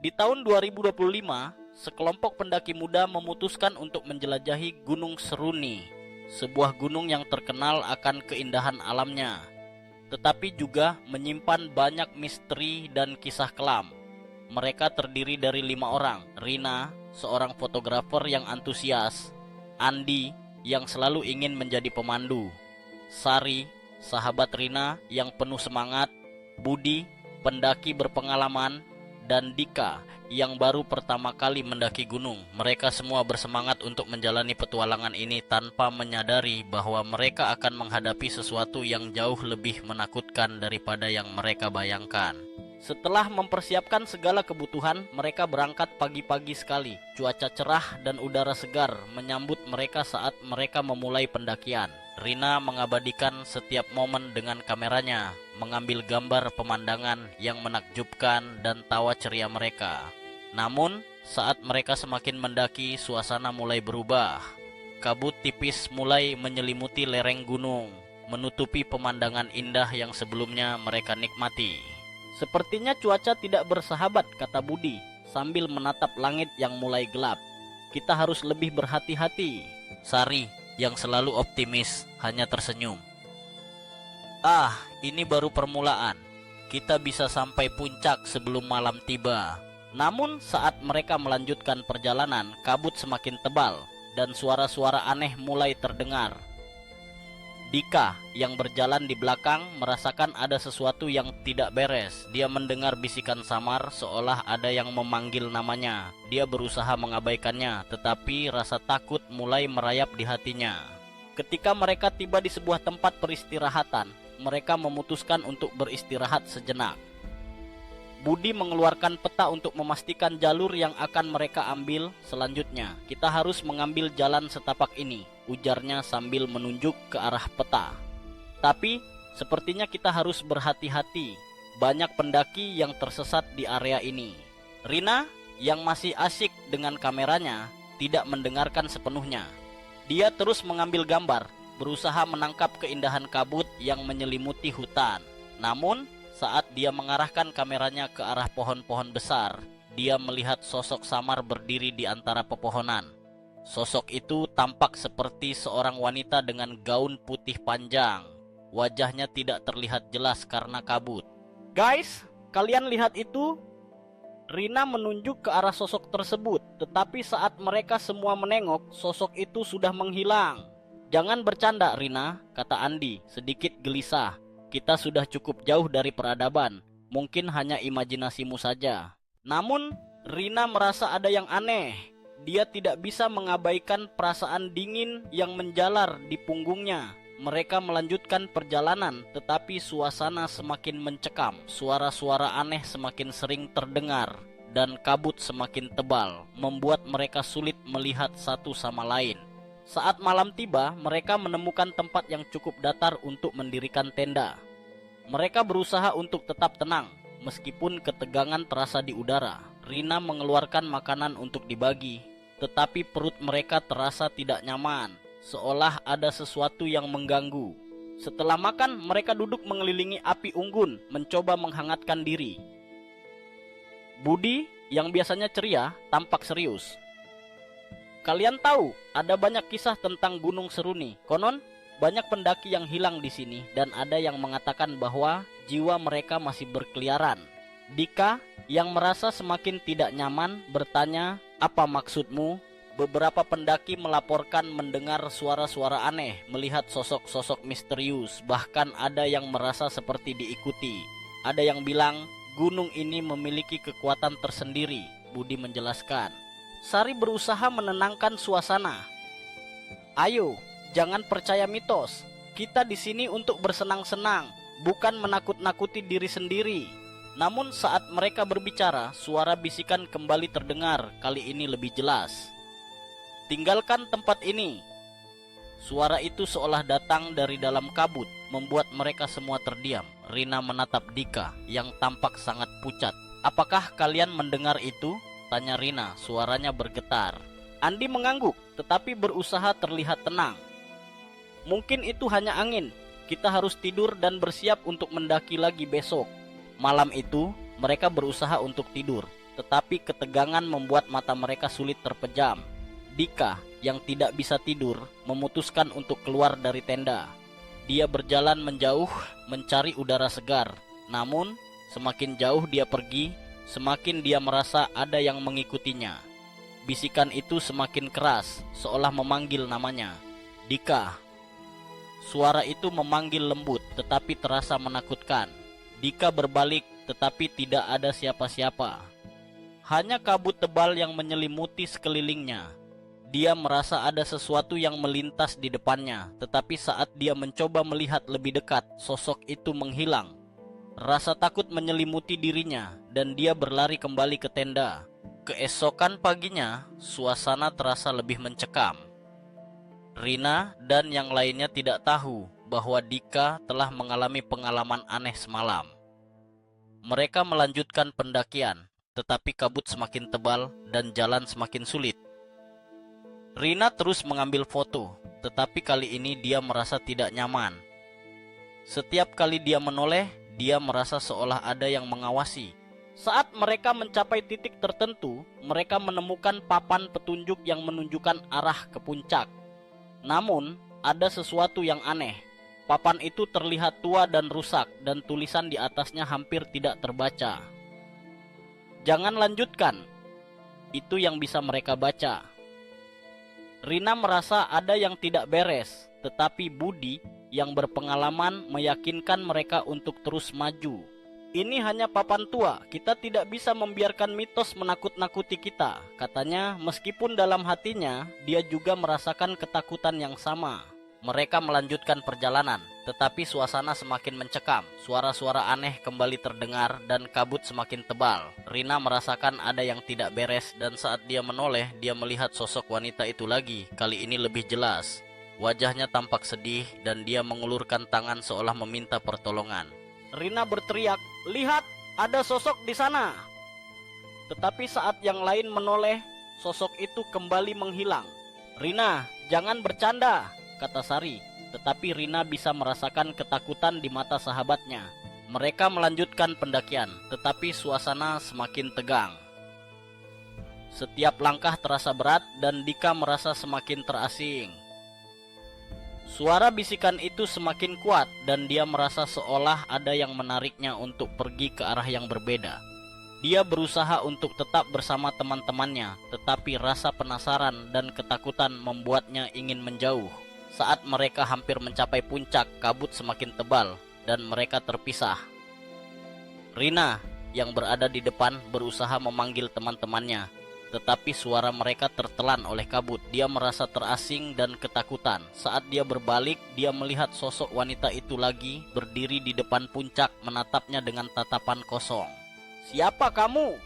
Di tahun 2025, sekelompok pendaki muda memutuskan untuk menjelajahi Gunung Seruni, sebuah gunung yang terkenal akan keindahan alamnya, tetapi juga menyimpan banyak misteri dan kisah kelam. Mereka terdiri dari 5 orang: Rina, seorang fotografer yang antusias; Andi, yang selalu ingin menjadi pemandu; Sari, sahabat Rina yang penuh semangat; Budi, pendaki berpengalaman; dan Dika, yang baru pertama kali mendaki gunung. Mereka semua bersemangat untuk menjalani petualangan ini tanpa menyadari bahwa mereka akan menghadapi sesuatu yang jauh lebih menakutkan daripada yang mereka bayangkan. Setelah mempersiapkan segala kebutuhan, mereka berangkat pagi-pagi sekali. Cuaca cerah dan udara segar menyambut mereka saat mereka memulai pendakian. Rina mengabadikan setiap momen dengan kameranya, mengambil gambar pemandangan yang menakjubkan dan tawa ceria mereka. Namun, saat mereka semakin mendaki, suasana mulai berubah. Kabut tipis mulai menyelimuti lereng gunung, menutupi pemandangan indah yang sebelumnya mereka nikmati. Sepertinya cuaca tidak bersahabat, kata Budi sambil menatap langit yang mulai gelap. Kita harus lebih berhati-hati. Sari, yang selalu optimis, hanya tersenyum. Ini baru permulaan. Kita bisa sampai puncak sebelum malam tiba. Namun saat mereka melanjutkan perjalanan, kabut semakin tebal dan suara-suara aneh mulai terdengar. Dika, yang berjalan di belakang, merasakan ada sesuatu yang tidak beres. Dia mendengar bisikan samar seolah ada yang memanggil namanya. Dia berusaha mengabaikannya, tetapi rasa takut mulai merayap di hatinya. Ketika mereka tiba di sebuah tempat peristirahatan, mereka memutuskan untuk beristirahat sejenak. Budi mengeluarkan peta untuk memastikan jalur yang akan mereka ambil selanjutnya. Kita harus mengambil jalan setapak ini, ujarnya sambil menunjuk ke arah peta. Tapi, sepertinya kita harus berhati-hati. Banyak pendaki yang tersesat di area ini. Rina, yang masih asyik dengan kameranya, tidak mendengarkan sepenuhnya. Dia terus mengambil gambar, berusaha menangkap keindahan kabut yang menyelimuti hutan. Namun, saat dia mengarahkan kameranya ke arah pohon-pohon besar, dia melihat sosok samar berdiri di antara pepohonan. Sosok itu tampak seperti seorang wanita dengan gaun putih panjang. Wajahnya tidak terlihat jelas karena kabut. Guys, kalian lihat itu? Rina menunjuk ke arah sosok tersebut, tetapi saat mereka semua menengok, sosok itu sudah menghilang. Jangan bercanda, Rina, kata Andi, sedikit gelisah. Kita sudah cukup jauh dari peradaban, mungkin hanya imajinasimu saja. Namun, Rina merasa ada yang aneh. Dia tidak bisa mengabaikan perasaan dingin yang menjalar di punggungnya. Mereka melanjutkan perjalanan, tetapi suasana semakin mencekam. Suara-suara aneh semakin sering terdengar, dan kabut semakin tebal, membuat mereka sulit melihat satu sama lain. Saat malam tiba, mereka menemukan tempat yang cukup datar untuk mendirikan tenda. Mereka berusaha untuk tetap tenang, meskipun ketegangan terasa di udara. Rina mengeluarkan makanan untuk dibagi, tetapi perut mereka terasa tidak nyaman, seolah ada sesuatu yang mengganggu. Setelah makan, mereka duduk mengelilingi api unggun, mencoba menghangatkan diri. Budi, yang biasanya ceria, tampak serius. Kalian tahu, ada banyak kisah tentang Gunung Seruni. Konon, banyak pendaki yang hilang di sini dan ada yang mengatakan bahwa jiwa mereka masih berkeliaran. Dika, yang merasa semakin tidak nyaman, bertanya, "Apa maksudmu?" Beberapa pendaki melaporkan mendengar suara-suara aneh, melihat sosok-sosok misterius, bahkan ada yang merasa seperti diikuti. Ada yang bilang, gunung ini memiliki kekuatan tersendiri, Budi menjelaskan. Sari berusaha menenangkan suasana. Ayo, jangan percaya mitos. Kita di sini untuk bersenang-senang, bukan menakut-nakuti diri sendiri. Namun saat mereka berbicara, suara bisikan kembali terdengar, kali ini lebih jelas. Tinggalkan tempat ini. Suara itu seolah datang dari dalam kabut, membuat mereka semua terdiam. Rina menatap Dika yang tampak sangat pucat. Apakah kalian mendengar itu? Tanya Rina, suaranya bergetar. Andi mengangguk, tetapi berusaha terlihat tenang. Mungkin itu hanya angin. Kita harus tidur dan bersiap untuk mendaki lagi besok. Malam itu, mereka berusaha untuk tidur, tetapi ketegangan membuat mata mereka sulit terpejam. Dika, yang tidak bisa tidur, memutuskan untuk keluar dari tenda. Dia berjalan menjauh, mencari udara segar. Namun, semakin jauh dia pergi, semakin dia merasa ada yang mengikutinya. Bisikan itu semakin keras, seolah memanggil namanya. Dika. Suara itu memanggil lembut, tetapi terasa menakutkan. Dika berbalik, tetapi tidak ada siapa-siapa. Hanya kabut tebal yang menyelimuti sekelilingnya. Dia merasa ada sesuatu yang melintas di depannya, tetapi saat dia mencoba melihat lebih dekat, sosok itu menghilang. Rasa takut menyelimuti dirinya, dan dia berlari kembali ke tenda. Keesokan paginya, suasana terasa lebih mencekam. Rina dan yang lainnya tidak tahu bahwa Dika telah mengalami pengalaman aneh semalam. Mereka melanjutkan pendakian, tetapi kabut semakin tebal dan jalan semakin sulit. Rina terus mengambil foto, tetapi kali ini dia merasa tidak nyaman. Setiap kali dia menoleh, dia merasa seolah ada yang mengawasi. Saat mereka mencapai titik tertentu, mereka menemukan papan petunjuk yang menunjukkan arah ke puncak. Namun, ada sesuatu yang aneh. Papan itu terlihat tua dan rusak, dan tulisan di atasnya hampir tidak terbaca. "Jangan lanjutkan." Itu yang bisa mereka baca. Rina merasa ada yang tidak beres, tetapi Budi yang berpengalaman meyakinkan mereka untuk terus maju. "Ini hanya papan tua, kita tidak bisa membiarkan mitos menakut-nakuti kita," katanya, meskipun dalam hatinya dia juga merasakan ketakutan yang sama. Mereka melanjutkan perjalanan, tetapi suasana semakin mencekam. Suara-suara aneh kembali terdengar dan kabut semakin tebal. Rina merasakan ada yang tidak beres, dan saat dia menoleh, dia melihat sosok wanita itu lagi, kali ini lebih jelas. Wajahnya tampak sedih dan dia mengulurkan tangan seolah meminta pertolongan. Rina berteriak, "Lihat, ada sosok di sana!" Tetapi saat yang lain menoleh, sosok itu kembali menghilang. "Rina, jangan bercanda," kata Sari, tetapi Rina bisa merasakan ketakutan di mata sahabatnya. Mereka melanjutkan pendakian, tetapi suasana semakin tegang. Setiap langkah terasa berat dan Dika merasa semakin terasing. Suara bisikan itu semakin kuat dan dia merasa seolah ada yang menariknya untuk pergi ke arah yang berbeda. Dia berusaha untuk tetap bersama teman-temannya, tetapi rasa penasaran dan ketakutan membuatnya ingin menjauh. Saat mereka hampir mencapai puncak, kabut semakin tebal dan mereka terpisah. Rina yang berada di depan berusaha memanggil teman-temannya, tetapi suara mereka tertelan oleh kabut. Dia merasa terasing dan ketakutan. Saat dia berbalik, dia melihat sosok wanita itu lagi berdiri di depan puncak menatapnya dengan tatapan kosong. "Siapa kamu?"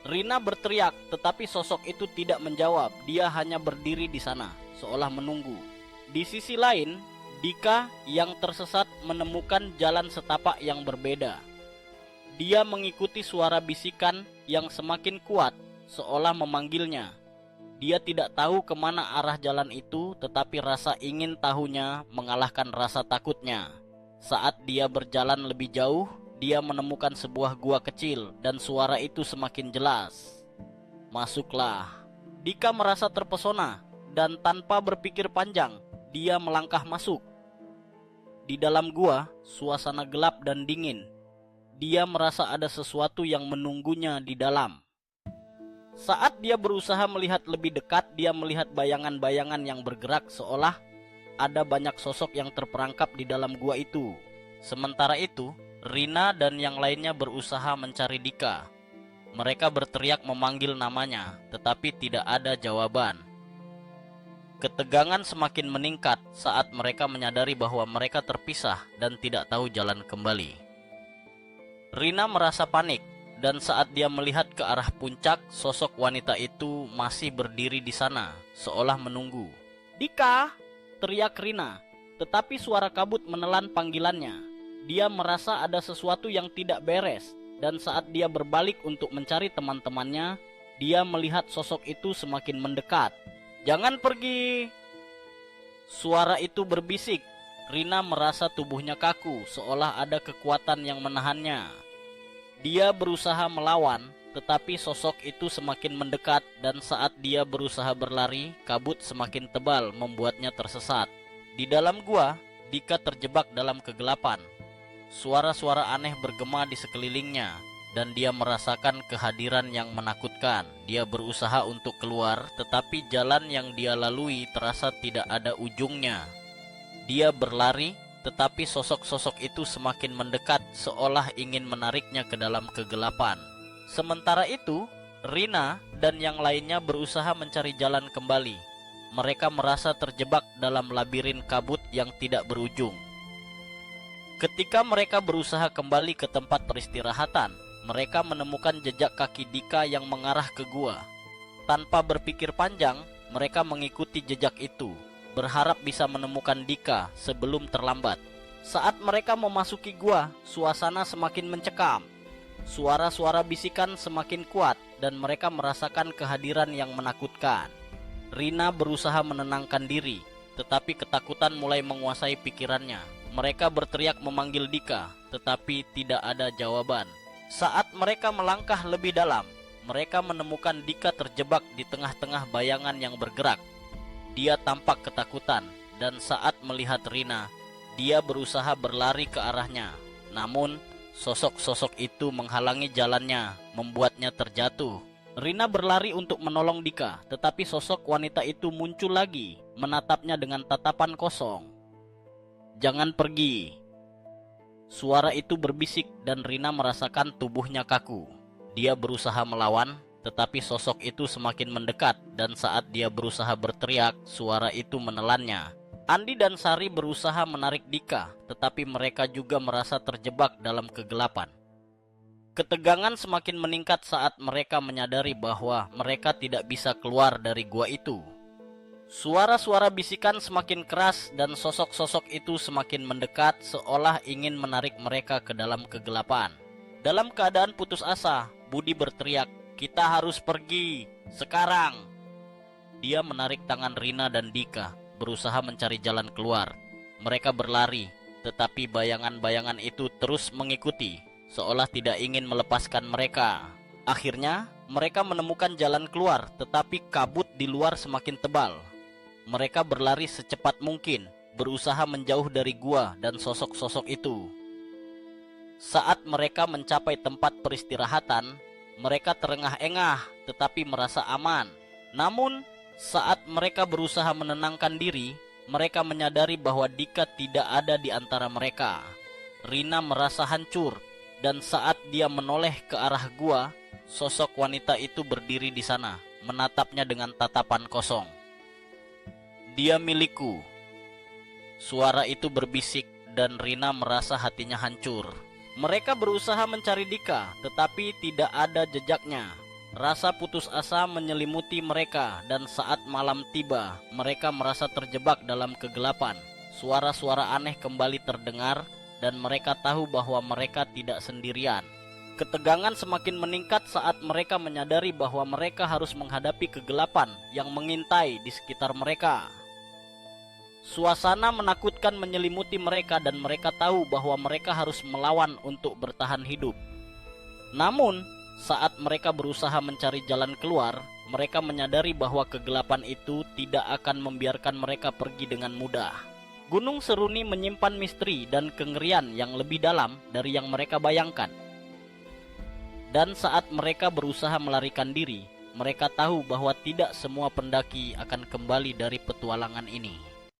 Rina berteriak, tetapi sosok itu tidak menjawab. Dia hanya berdiri di sana, seolah menunggu. Di sisi lain, Dika yang tersesat menemukan jalan setapak yang berbeda. Dia mengikuti suara bisikan yang semakin kuat, seolah memanggilnya. Dia tidak tahu kemana arah jalan itu, tetapi rasa ingin tahunya mengalahkan rasa takutnya. Saat dia berjalan lebih jauh, dia menemukan sebuah gua kecil dan suara itu semakin jelas. "Masuklah." Dika merasa terpesona dan tanpa berpikir panjang, dia melangkah masuk. Di dalam gua, suasana gelap dan dingin. Dia merasa ada sesuatu yang menunggunya di dalam. Saat dia berusaha melihat lebih dekat, dia melihat bayangan-bayangan yang bergerak seolah ada banyak sosok yang terperangkap di dalam gua itu. Sementara itu, Rina dan yang lainnya berusaha mencari Dika. Mereka berteriak memanggil namanya, tetapi tidak ada jawaban. Ketegangan semakin meningkat saat mereka menyadari bahwa mereka terpisah dan tidak tahu jalan kembali. Rina merasa panik, dan saat dia melihat ke arah puncak, sosok wanita itu masih berdiri di sana, seolah menunggu. "Dika!" teriak Rina, tetapi suara kabut menelan panggilannya. Dia merasa ada sesuatu yang tidak beres, dan saat dia berbalik untuk mencari teman-temannya, dia melihat sosok itu semakin mendekat. "Jangan pergi!" Suara itu berbisik. Rina merasa tubuhnya kaku, seolah ada kekuatan yang menahannya. Dia berusaha melawan, tetapi sosok itu semakin mendekat dan saat dia berusaha berlari, kabut semakin tebal membuatnya tersesat. Di dalam gua, Dika terjebak dalam kegelapan. Suara-suara aneh bergema di sekelilingnya dan dia merasakan kehadiran yang menakutkan. Dia berusaha untuk keluar, tetapi jalan yang dia lalui terasa tidak ada ujungnya. Dia berlari, tetapi sosok-sosok itu semakin mendekat seolah ingin menariknya ke dalam kegelapan. Sementara itu, Rina dan yang lainnya berusaha mencari jalan kembali. Mereka merasa terjebak dalam labirin kabut yang tidak berujung. Ketika mereka berusaha kembali ke tempat peristirahatan, mereka menemukan jejak kaki Dika yang mengarah ke gua. Tanpa berpikir panjang, mereka mengikuti jejak itu, berharap bisa menemukan Dika sebelum terlambat. Saat mereka memasuki gua, suasana semakin mencekam. Suara-suara bisikan semakin kuat dan mereka merasakan kehadiran yang menakutkan. Rina berusaha menenangkan diri, tetapi ketakutan mulai menguasai pikirannya. Mereka berteriak memanggil Dika, tetapi tidak ada jawaban. Saat mereka melangkah lebih dalam, mereka menemukan Dika terjebak di tengah-tengah bayangan yang bergerak. Dia tampak ketakutan, dan saat melihat Rina, dia berusaha berlari ke arahnya. Namun, sosok-sosok itu menghalangi jalannya, membuatnya terjatuh. Rina berlari untuk menolong Dika, tetapi sosok wanita itu muncul lagi, menatapnya dengan tatapan kosong. "Jangan pergi." Suara itu berbisik dan Rina merasakan tubuhnya kaku. Dia berusaha melawan, tetapi sosok itu semakin mendekat dan saat dia berusaha berteriak, suara itu menelannya. Andi dan Sari berusaha menarik Dika, tetapi mereka juga merasa terjebak dalam kegelapan. Ketegangan semakin meningkat saat mereka menyadari bahwa mereka tidak bisa keluar dari gua itu. Suara-suara bisikan semakin keras dan sosok-sosok itu semakin mendekat seolah ingin menarik mereka ke dalam kegelapan. Dalam keadaan putus asa, Budi berteriak, "Kita harus pergi, sekarang!" Dia menarik tangan Rina dan Dika, berusaha mencari jalan keluar. Mereka berlari, tetapi bayangan-bayangan itu terus mengikuti, seolah tidak ingin melepaskan mereka. Akhirnya, mereka menemukan jalan keluar, tetapi kabut di luar semakin tebal. Mereka berlari secepat mungkin, berusaha menjauh dari gua dan sosok-sosok itu. Saat mereka mencapai tempat peristirahatan, mereka terengah-engah tetapi merasa aman. Namun, saat mereka berusaha menenangkan diri, mereka menyadari bahwa Dika tidak ada di antara mereka. Rina merasa hancur, dan saat dia menoleh ke arah gua, sosok wanita itu berdiri di sana, menatapnya dengan tatapan kosong. "Dia milikku." Suara itu berbisik dan Rina merasa hatinya hancur. Mereka berusaha mencari Dika, tetapi tidak ada jejaknya. Rasa putus asa menyelimuti mereka dan saat malam tiba, mereka merasa terjebak dalam kegelapan. Suara-suara aneh kembali terdengar dan mereka tahu bahwa mereka tidak sendirian. Ketegangan semakin meningkat saat mereka menyadari bahwa mereka harus menghadapi kegelapan yang mengintai di sekitar mereka. Suasana menakutkan menyelimuti mereka dan mereka tahu bahwa mereka harus melawan untuk bertahan hidup. Namun, saat mereka berusaha mencari jalan keluar, mereka menyadari bahwa kegelapan itu tidak akan membiarkan mereka pergi dengan mudah. Gunung Seruni menyimpan misteri dan kengerian yang lebih dalam dari yang mereka bayangkan. Dan saat mereka berusaha melarikan diri, mereka tahu bahwa tidak semua pendaki akan kembali dari petualangan ini.